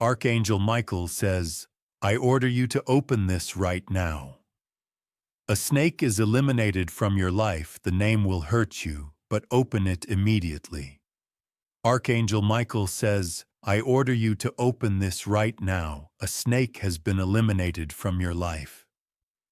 Archangel Michael says, I order you to open this right now. A snake is eliminated from your life, the name will hurt you, but open it immediately. Archangel Michael says, I order you to open this right now. A snake has been eliminated from your life.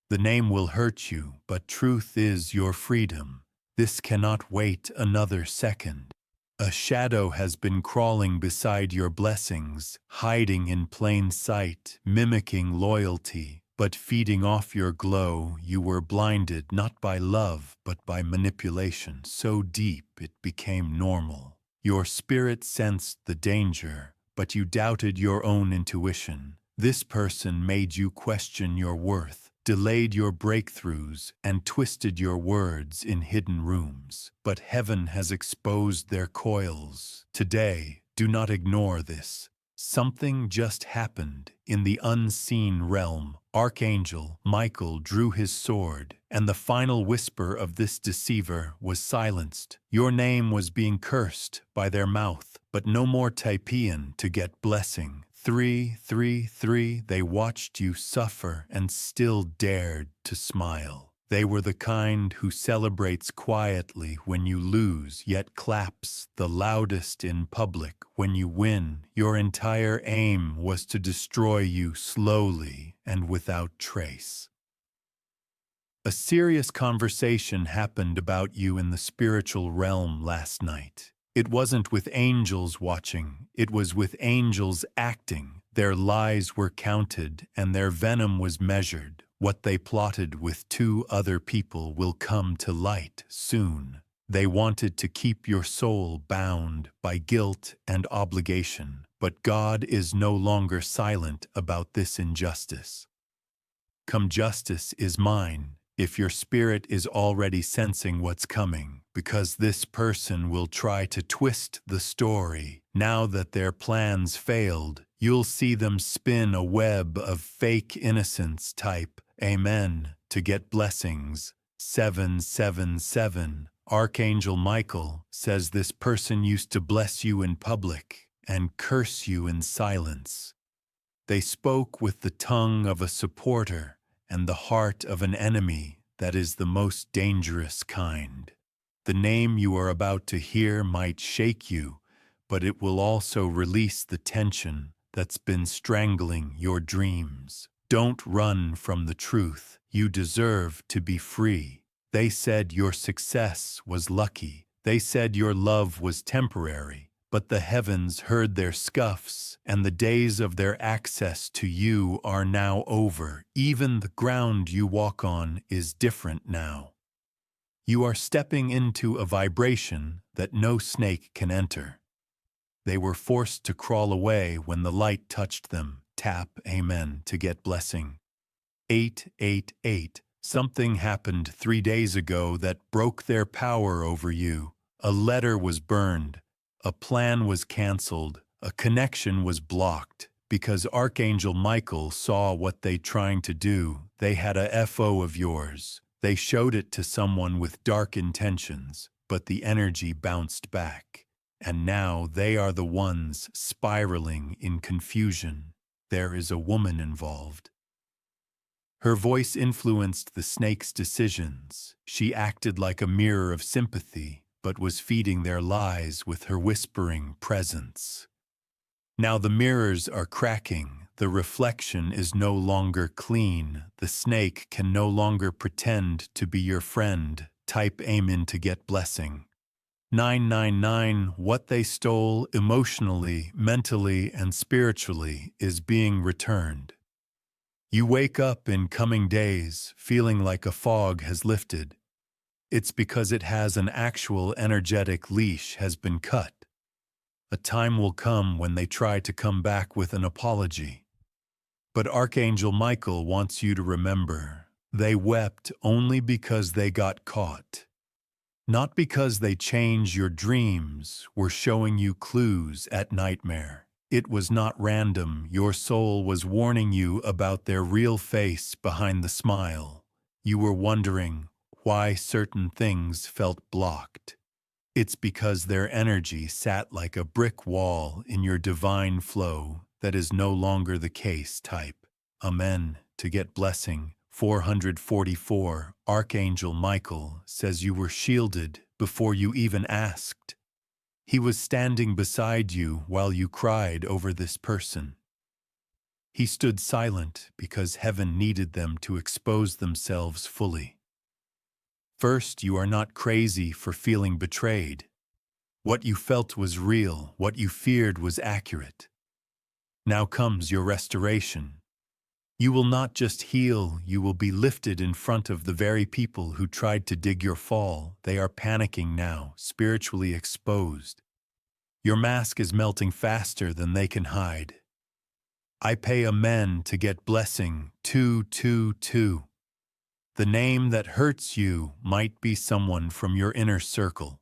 The name will hurt you, but truth is your freedom. This cannot wait another second. A shadow has been crawling beside your blessings, hiding in plain sight, mimicking loyalty, but feeding off your glow. You were blinded not by love, but by manipulation, so deep it became normal. Your spirit sensed the danger, but you doubted your own intuition. This person made you question your worth, delayed your breakthroughs, and twisted your words in hidden rooms. But heaven has exposed their coils. Today, do not ignore this. Something just happened in the unseen realm. Archangel Michael drew his sword, and the final whisper of this deceiver was silenced. Your name was being cursed by their mouth, but no more Typean to get blessing. 333, they watched you suffer and still dared to smile. They were the kind who celebrates quietly when you lose, yet claps the loudest in public when you win. Your entire aim was to destroy you slowly and without trace. A serious conversation happened about you in the spiritual realm last night. It wasn't with angels watching, it was with angels acting. Their lies were counted and their venom was measured. What they plotted with 2 other people will come to light soon. They wanted to keep your soul bound by guilt and obligation, but God is no longer silent about this injustice. Come justice is mine. If your spirit is already sensing what's coming, because this person will try to twist the story. Now that their plans failed, you'll see them spin a web of fake innocence. Type Amen to get blessings. 777. Archangel Michael says this person used to bless you in public and curse you in silence. They spoke with the tongue of a supporter and the heart of an enemy. That is the most dangerous kind. The name you are about to hear might shake you, but it will also release the tension that's been strangling your dreams. Don't run from the truth. You deserve to be free. They said your success was lucky. They said your love was temporary. But the heavens heard their scuffs, and the days of their access to you are now over. Even the ground you walk on is different now. You are stepping into a vibration that no snake can enter. They were forced to crawl away when the light touched them. Tap Amen to get blessing. 888. Something happened 3 days ago that broke their power over you. A letter was burned. A plan was canceled, a connection was blocked, because Archangel Michael saw what they trying to do. They had a FO of yours. They showed it to someone with dark intentions, but the energy bounced back. And now they are the ones spiraling in confusion. There is a woman involved. Her voice influenced the snake's decisions. She acted like a mirror of sympathy, but was feeding their lies with her whispering presence. Now the mirrors are cracking. The reflection is no longer clean. The snake can no longer pretend to be your friend. Type Amen to get blessing. 999. What they stole emotionally, mentally, and spiritually is being returned. You wake up in coming days feeling like a fog has lifted. It's because it has an actual energetic leash has been cut. A time will come when they try to come back with an apology. But Archangel Michael wants you to remember, they wept only because they got caught. Not because they changed your dreams, were showing you clues at nightmare. It was not random. Your soul was warning you about their real face behind the smile. You were wondering why certain things felt blocked. It's because their energy sat like a brick wall in your divine flow. That is no longer the case. Type Amen to get blessing. 444. Archangel Michael says you were shielded before you even asked. He was standing beside you while you cried over this person. He stood silent because heaven needed them to expose themselves fully. First, you are not crazy for feeling betrayed. What you felt was real, what you feared was accurate. Now comes your restoration. You will not just heal, you will be lifted in front of the very people who tried to dig your fall. They are panicking now, spiritually exposed. Your mask is melting faster than they can hide. I pay amen to get blessing. 222. The name that hurts you might be someone from your inner circle.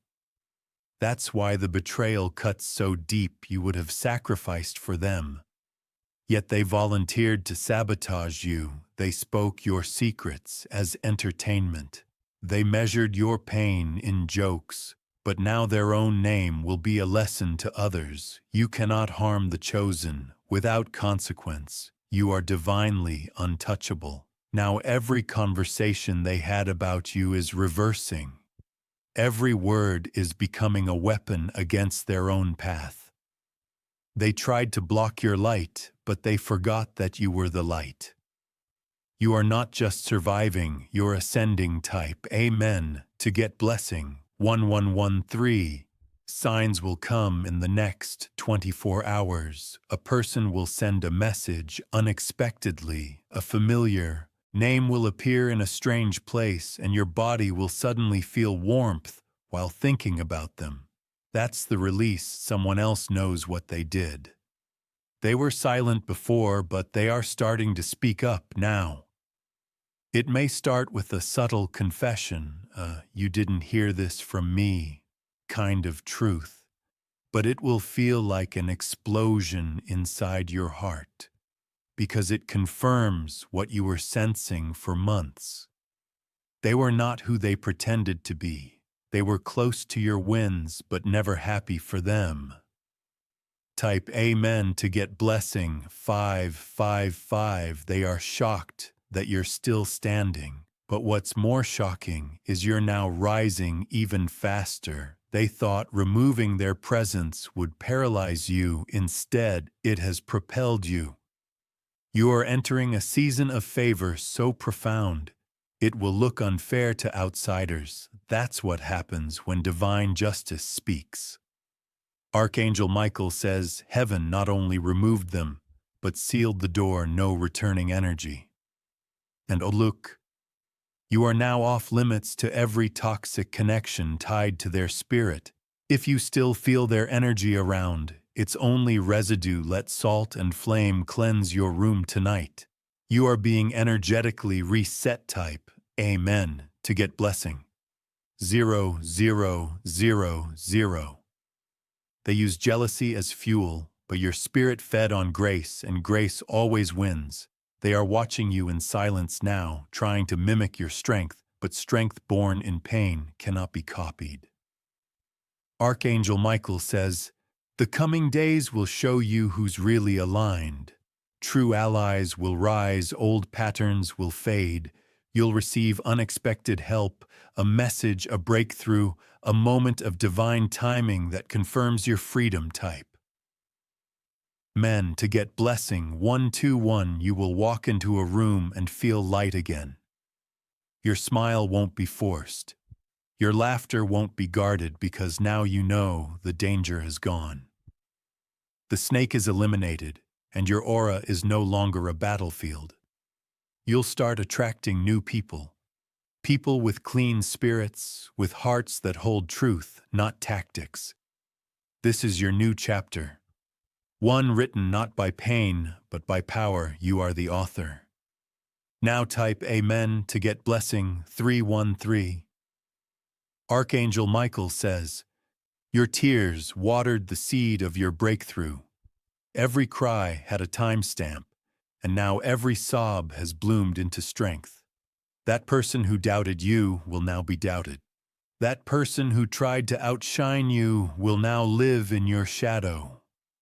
That's why the betrayal cuts so deep. You would have sacrificed for them. Yet they volunteered to sabotage you. They spoke your secrets as entertainment. They measured your pain in jokes, but now their own name will be a lesson to others. You cannot harm the chosen without consequence. You are divinely untouchable. Now every conversation they had about you is reversing. Every word is becoming a weapon against their own path. They tried to block your light, but they forgot that you were the light. You are not just surviving, you're ascending. Type Amen to get blessing. 1113. Signs will come in the next 24 hours. A person will send a message unexpectedly. A familiar name will appear in a strange place, and your body will suddenly feel warmth while thinking about them. That's the release. Someone else knows what they did. They were silent before, but they are starting to speak up now. It may start with a subtle confession, you didn't hear this from me, kind of truth, but it will feel like an explosion inside your heart, because it confirms what you were sensing for months. They were not who they pretended to be. They were close to your wins, but never happy for them. Type Amen to get blessing. 555. They are shocked that you're still standing. But what's more shocking is you're now rising even faster. They thought removing their presence would paralyze you. Instead, it has propelled you. You are entering a season of favor so profound, it will look unfair to outsiders. That's what happens when divine justice speaks. Archangel Michael says heaven not only removed them, but sealed the door. No returning energy. And oh look, you are now off limits to every toxic connection tied to their spirit. If you still feel their energy around, it's only residue. Let salt and flame cleanse your room tonight. You are being energetically reset. Type Amen to get blessing. 0000. They use jealousy as fuel, but your spirit fed on grace, and grace always wins. They are watching you in silence now, trying to mimic your strength, but strength born in pain cannot be copied. Archangel Michael says, the coming days will show you who's really aligned. True allies will rise, old patterns will fade. You'll receive unexpected help, a message, a breakthrough, a moment of divine timing that confirms your freedom. Type Men to get blessing. 121. You will walk into a room and feel light again. Your smile won't be forced. Your laughter won't be guarded, because now you know the danger is gone. The snake is eliminated, and your aura is no longer a battlefield. You'll start attracting new people. People with clean spirits, with hearts that hold truth, not tactics. This is your new chapter. One written not by pain, but by power. You are the author. Now type Amen to get blessing. 313. Archangel Michael says, your tears watered the seed of your breakthrough. Every cry had a timestamp, and now every sob has bloomed into strength. That person who doubted you will now be doubted. That person who tried to outshine you will now live in your shadow.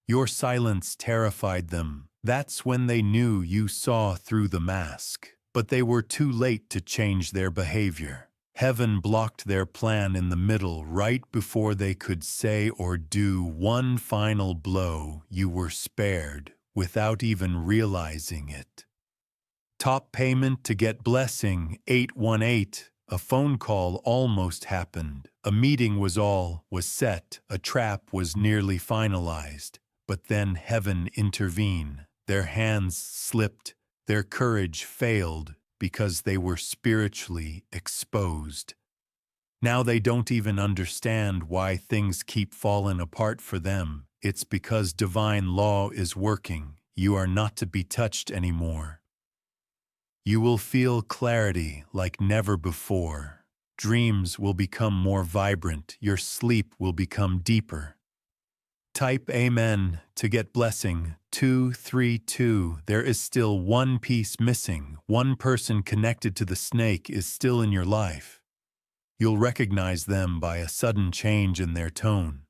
Your silence terrified them. That's when they knew you saw through the mask. But they were too late to change their behavior. Heaven blocked their plan in the middle right before they could say or do one final blow. You were spared without even realizing it. Top payment to get blessing, 818. A phone call almost happened. A meeting was set. A trap was nearly finalized. But then heaven intervened. Their hands slipped. Their courage failed because they were spiritually exposed. Now they don't even understand why things keep falling apart for them. It's because divine law is working. You are not to be touched anymore. You will feel clarity like never before. Dreams will become more vibrant. Your sleep will become deeper. Type Amen to get blessing. 232. There is still one piece missing. One person connected to the snake is still in your life. You'll recognize them by a sudden change in their tone.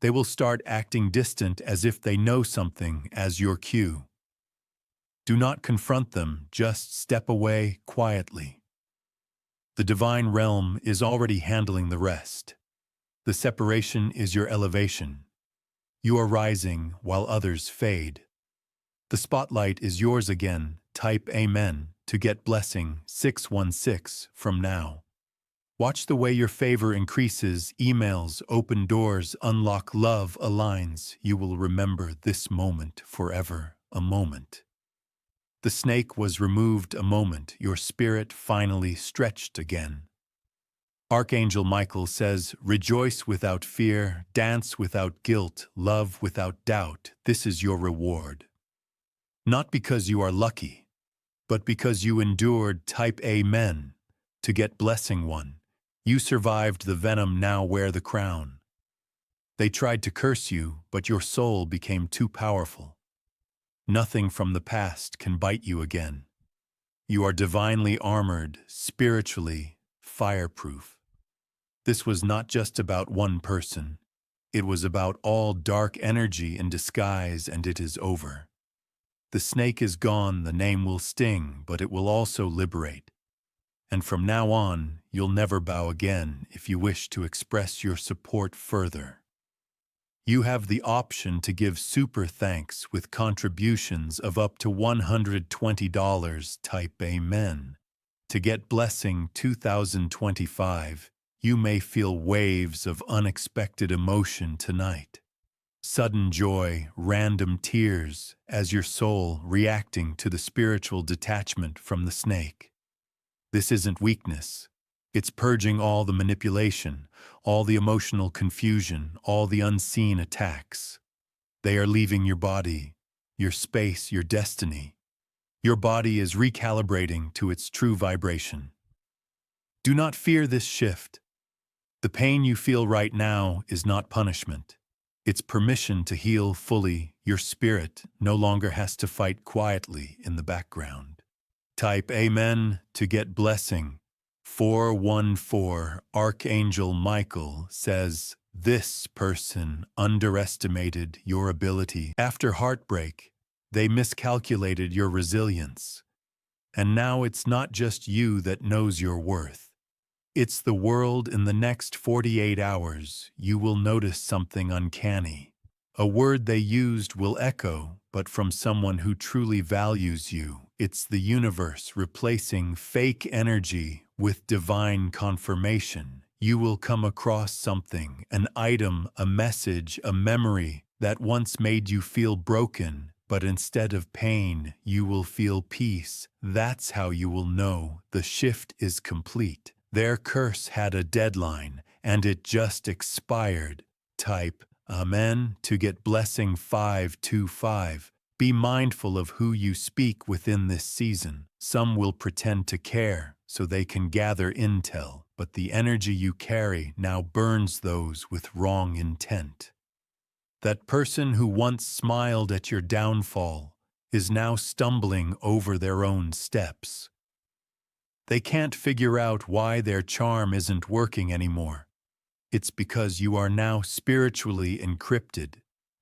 They will start acting distant as if they know something as your cue. Do not confront them, just step away quietly. The divine realm is already handling the rest. The separation is your elevation. You are rising while others fade. The spotlight is yours again. Type Amen to get blessing. 616 from now. Watch the way your favor increases. Emails, open doors, unlock love aligns. You will remember this moment forever. A moment. The snake was removed. A moment. Your spirit finally stretched again. Archangel Michael says, rejoice without fear, dance without guilt, love without doubt. This is your reward. Not because you are lucky, but because you endured. Type Amen to get blessing. 1. You survived the venom, now wear the crown. They tried to curse you, but your soul became too powerful. Nothing from the past can bite you again. You are divinely armored, spiritually fireproof. This was not just about one person. It was about all dark energy in disguise, and it is over. The snake is gone. The name will sting, but it will also liberate. And from now on, you'll never bow again if you wish to express your support further. You have the option to give super thanks with contributions of up to $120. Type Amen to get blessing. 2025. You may feel waves of unexpected emotion tonight. Sudden joy, random tears, as your soul reacting to the spiritual detachment from the snake. This isn't weakness. It's purging all the manipulation, all the emotional confusion, all the unseen attacks. They are leaving your body, your space, your destiny. Your body is recalibrating to its true vibration. Do not fear this shift. The pain you feel right now is not punishment. It's permission to heal fully. Your spirit no longer has to fight quietly in the background. Type Amen to get blessing. 414. Archangel Michael says, this person underestimated your ability. After heartbreak, they miscalculated your resilience. And now it's not just you that knows your worth. It's the world. In the next 48 hours, you will notice something uncanny. A word they used will echo, but from someone who truly values you. It's the universe replacing fake energy with divine confirmation. You will come across something, an item, a message, a memory that once made you feel broken, but instead of pain, you will feel peace. That's how you will know the shift is complete. Their curse had a deadline, and it just expired. Type Amen to get blessing. 525. Be mindful of who you speak within this season. Some will pretend to care so they can gather intel, but the energy you carry now burns those with wrong intent. That person who once smiled at your downfall is now stumbling over their own steps. They can't figure out why their charm isn't working anymore. It's because you are now spiritually encrypted.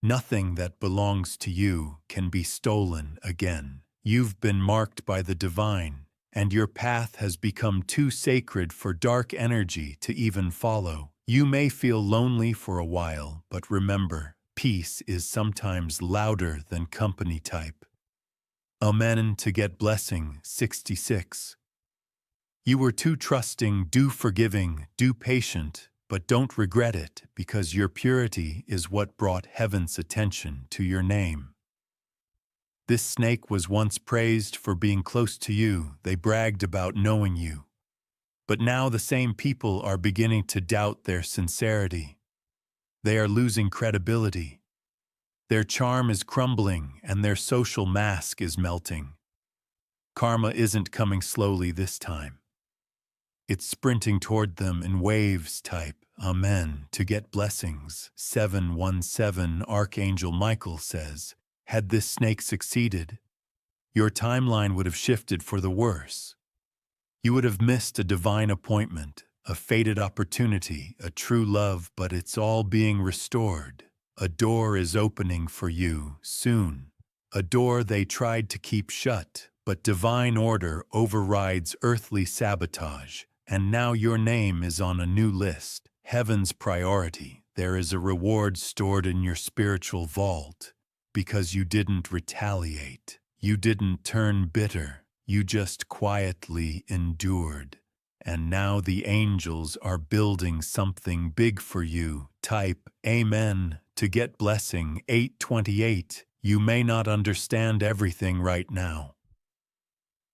Nothing that belongs to you can be stolen again. You've been marked by the divine, and your path has become too sacred for dark energy to even follow. You may feel lonely for a while, but remember, peace is sometimes louder than company type. Amen. To get blessing, 66. You were too trusting, too forgiving, too patient, but don't regret it, because your purity is what brought heaven's attention to your name. This snake was once praised for being close to you. They bragged about knowing you. But now the same people are beginning to doubt their sincerity. They are losing credibility. Their charm is crumbling and their social mask is melting. Karma isn't coming slowly this time. It's sprinting toward them in waves. Type Amen to get blessings. 717 Archangel Michael says, had this snake succeeded, your timeline would have shifted for the worse. You would have missed a divine appointment, a fated opportunity, a true love, but it's all being restored. A door is opening for you soon. A door they tried to keep shut, but divine order overrides earthly sabotage, and now your name is on a new list. Heaven's priority. There is a reward stored in your spiritual vault, because you didn't retaliate. You didn't turn bitter. You just quietly endured. And now the angels are building something big for you. Type Amen to get blessing. 828. You may not understand everything right now,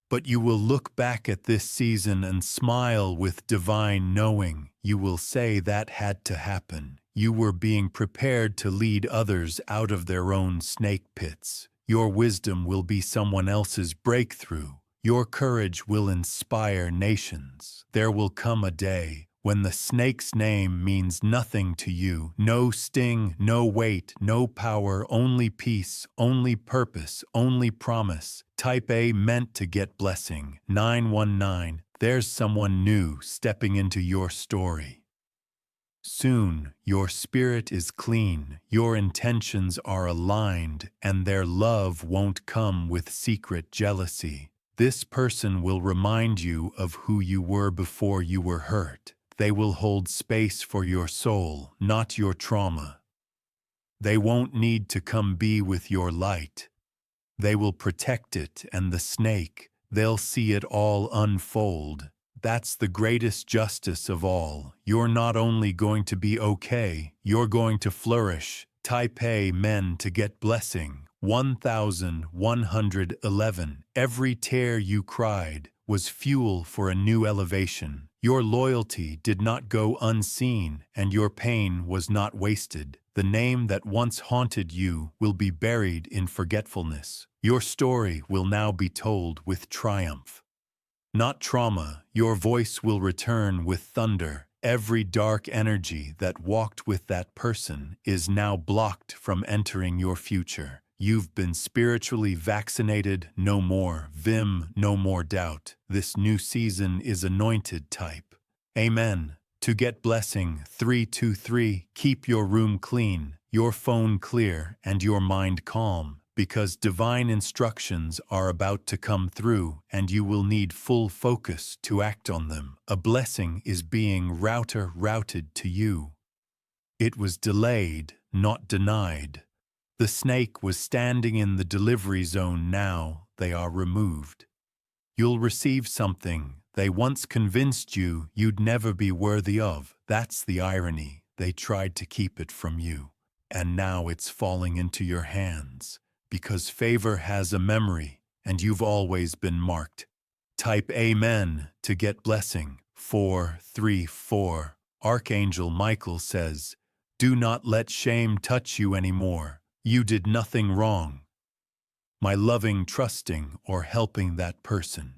but you will look back at this season and smile with divine knowing. You will say that had to happen. You were being prepared to lead others out of their own snake pits. Your wisdom will be someone else's breakthrough. Your courage will inspire nations. There will come a day when the snake's name means nothing to you. No sting, no weight, no power, only peace, only purpose, only promise. Type A meant to get blessing. 919. There's someone new stepping into your story. Soon, your spirit is clean, your intentions are aligned, and their love won't come with secret jealousy. This person will remind you of who you were before you were hurt. They will hold space for your soul, not your trauma. They won't need to come be with your light. They will protect it, and the snake, they'll see it all unfold. That's the greatest justice of all. You're not only going to be okay, you're going to flourish. Type Amen to get blessing. 1111. Every tear you cried was fuel for a new elevation. Your loyalty did not go unseen, and your pain was not wasted. The name that once haunted you will be buried in forgetfulness. Your story will now be told with triumph. Not trauma, your voice will return with thunder. Every dark energy that walked with that person is now blocked from entering your future. You've been spiritually vaccinated. No more vim, no more doubt. This new season is anointed. Type Amen to get blessing. 323. Keep your room clean, your phone clear, and your mind calm, because divine instructions are about to come through and you will need full focus to act on them. A blessing is being routed to you. It was delayed, not denied. The snake was standing in the delivery zone. Now they are removed. You'll receive something they once convinced you you'd never be worthy of. That's the irony. They tried to keep it from you, and now it's falling into your hands, because favor has a memory, and you've always been marked. Type Amen to get blessing. 434. Archangel Michael says, do not let shame touch you anymore. You did nothing wrong. My loving, trusting, or helping that person.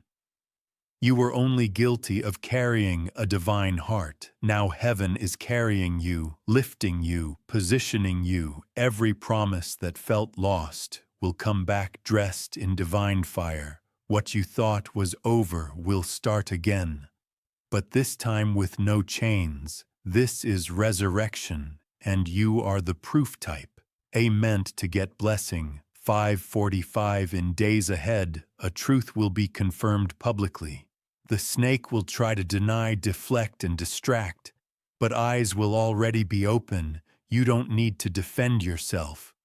You were only guilty of carrying a divine heart. Now heaven is carrying you, lifting you, positioning you. Every promise that felt lost will come back dressed in divine fire. What you thought was over will start again. But this time with no chains. This is resurrection, and you are the proof. Type A meant to get blessing, 5:45 in days ahead, a truth will be confirmed publicly. The snake will try to deny, deflect, and distract, but eyes will already be open. You don't need to defend yourself.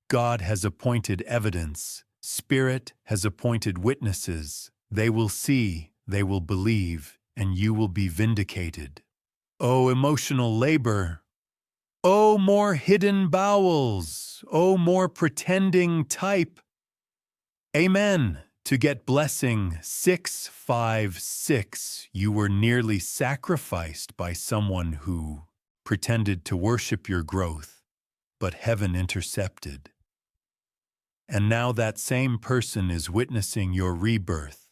God has appointed evidence. Spirit has appointed witnesses. They will see, they will believe, and you will be vindicated. Oh, emotional labor! Oh, more hidden bowels! Oh, more pretending type! Amen. To get blessing 656, you were nearly sacrificed by someone who pretended to worship your growth, but heaven intercepted. And now that same person is witnessing your rebirth.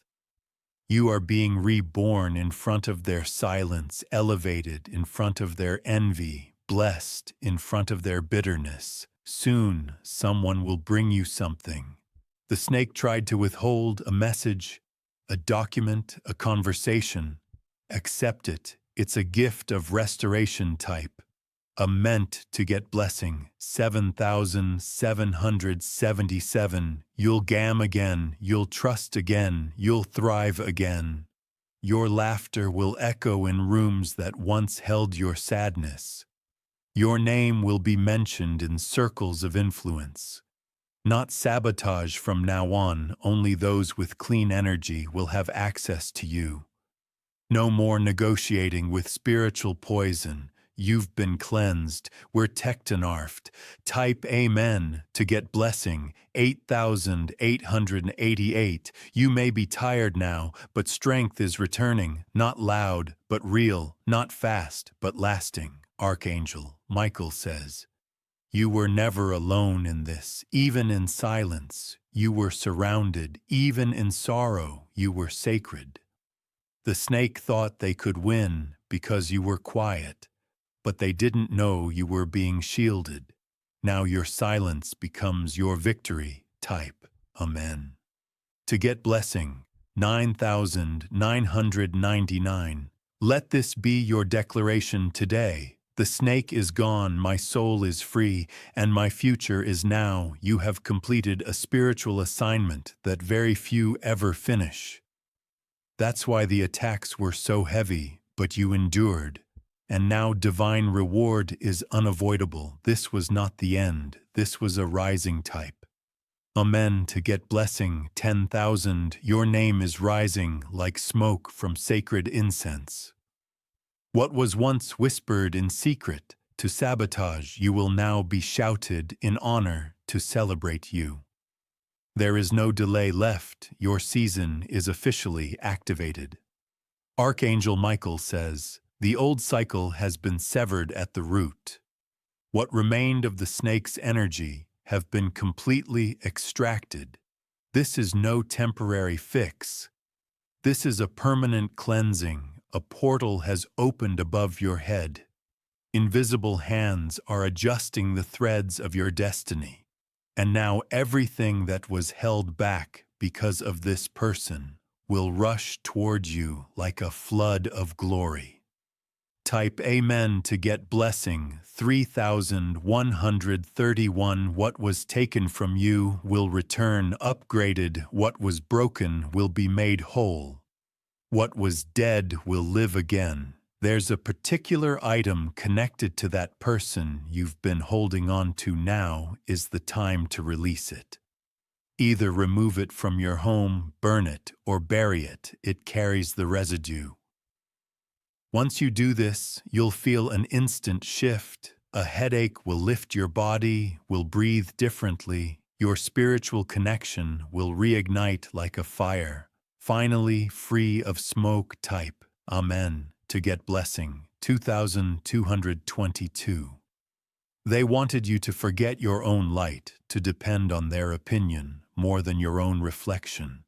You are being reborn in front of their silence, elevated in front of their envy, blessed in front of their bitterness. Soon, someone will bring you something. The snake tried to withhold a message, a document, a conversation. Accept it. It's a gift of restoration type. A meant to get blessing, 7,777. You'll gam again, you'll trust again, you'll thrive again. Your laughter will echo in rooms that once held your sadness. Your name will be mentioned in circles of influence. Not sabotage from now on, only those with clean energy will have access to you. No more negotiating with spiritual poison. You've been cleansed. We're tektonarfed. Type Amen to get blessing. 8,888. You may be tired now, but strength is returning. Not loud, but real. Not fast, but lasting. Archangel Michael says, you were never alone in this. Even in silence, you were surrounded. Even in sorrow, you were sacred. The snake thought they could win because you were quiet, but they didn't know you were being shielded. Now your silence becomes your victory. Type Amen. To get blessing, 9,999. Let this be your declaration today. The snake is gone, my soul is free, and my future is now. You have completed a spiritual assignment that very few ever finish. That's why the attacks were so heavy, but you endured. And now divine reward is unavoidable. This was not the end. This was a rising type. Amen. To get blessing, 10,000. Your name is rising like smoke from sacred incense. What was once whispered in secret to sabotage, you will now be shouted in honor to celebrate you. There is no delay left. Your season is officially activated. Archangel Michael says, the old cycle has been severed at the root. What remained of the snake's energy have been completely extracted. This is no temporary fix. This is a permanent cleansing. A portal has opened above your head. Invisible hands are adjusting the threads of your destiny. And now everything that was held back because of this person will rush toward you like a flood of glory. Type Amen to get blessing, 3,131. What was taken from you will return upgraded. What was broken will be made whole. What was dead will live again. There's a particular item connected to that person you've been holding on to. Now is the time to release it. Either remove it from your home, burn it, or bury it. It carries the residue. Once you do this, you'll feel an instant shift. A headache will lift your body, will breathe differently. Your spiritual connection will reignite like a fire. Finally, free of smoke. Type Amen to get blessing, 2,222. They wanted you to forget your own light, to depend on their opinion more than your own reflection.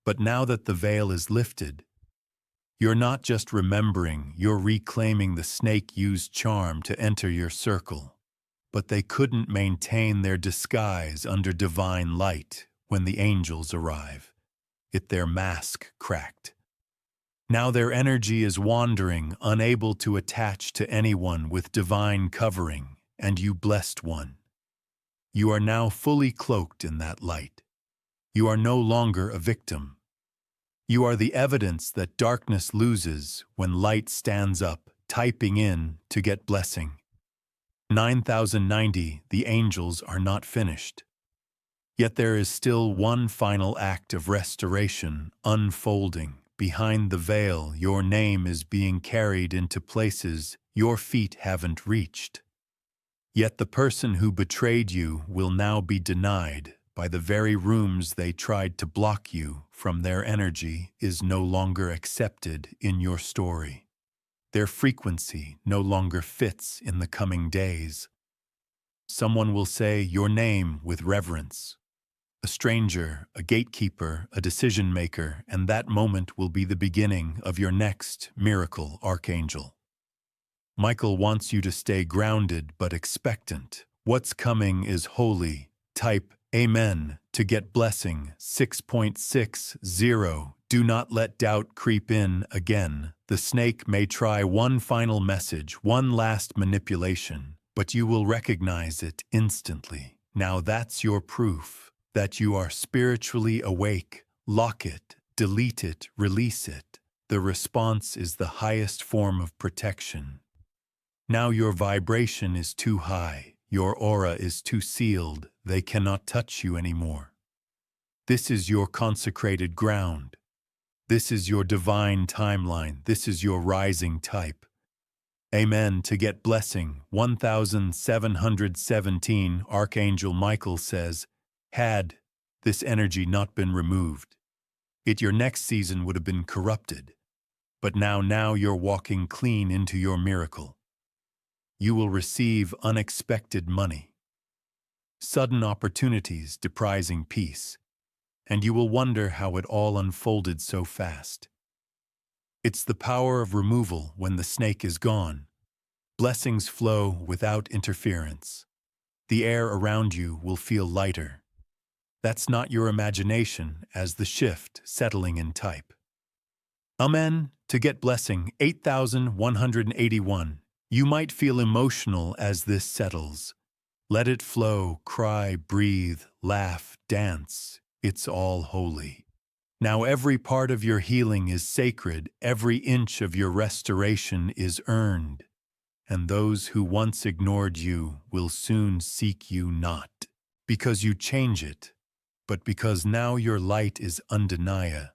But now that the veil is lifted, you're not just remembering, you're reclaiming the snake-used charm to enter your circle. But they couldn't maintain their disguise under divine light when the angels arrive. Their mask cracked. Now their energy is wandering, unable to attach to anyone with divine covering, and you blessed one. You are now fully cloaked in that light. You are no longer a victim. You are the evidence that darkness loses when light stands up, typing in to get blessing. 9090, the angels are not finished. Yet there is still one final act of restoration unfolding. Behind the veil, your name is being carried into places your feet haven't reached. Yet the person who betrayed you will now be denied by the very rooms they tried to block you from. Their energy is no longer accepted in your story. Their frequency no longer fits in the coming days. Someone will say your name with reverence. A stranger, a gatekeeper, a decision maker, and that moment will be the beginning of your next miracle, Archangel. Michael wants you to stay grounded but expectant. What's coming is holy. Type Amen to get blessing. 6.60. Do not let doubt creep in again. The snake may try one final message, one last manipulation, but you will recognize it instantly. Now that's your proof that you are spiritually awake. Lock it, delete it, release it. The response is the highest form of protection. Now your vibration is too high, your aura is too sealed, they cannot touch you anymore. This is your consecrated ground. This is your divine timeline. This is your rising type. Amen to get blessing. 1717, Archangel Michael says, had this energy not been removed, your next season would have been corrupted. But now you're walking clean into your miracle. You will receive unexpected money, sudden opportunities depriving peace, and you will wonder how it all unfolded so fast. It's the power of removal when the snake is gone. Blessings flow without interference. The air around you will feel lighter. That's not your imagination as the shift settling in type. Amen to get blessing. 8181. You might feel emotional as this settles. Let it flow, cry, breathe, laugh, dance. It's all holy. Now every part of your healing is sacred, every inch of your restoration is earned, and those who once ignored you will soon seek you not because you change it, but because now your light is undeniable.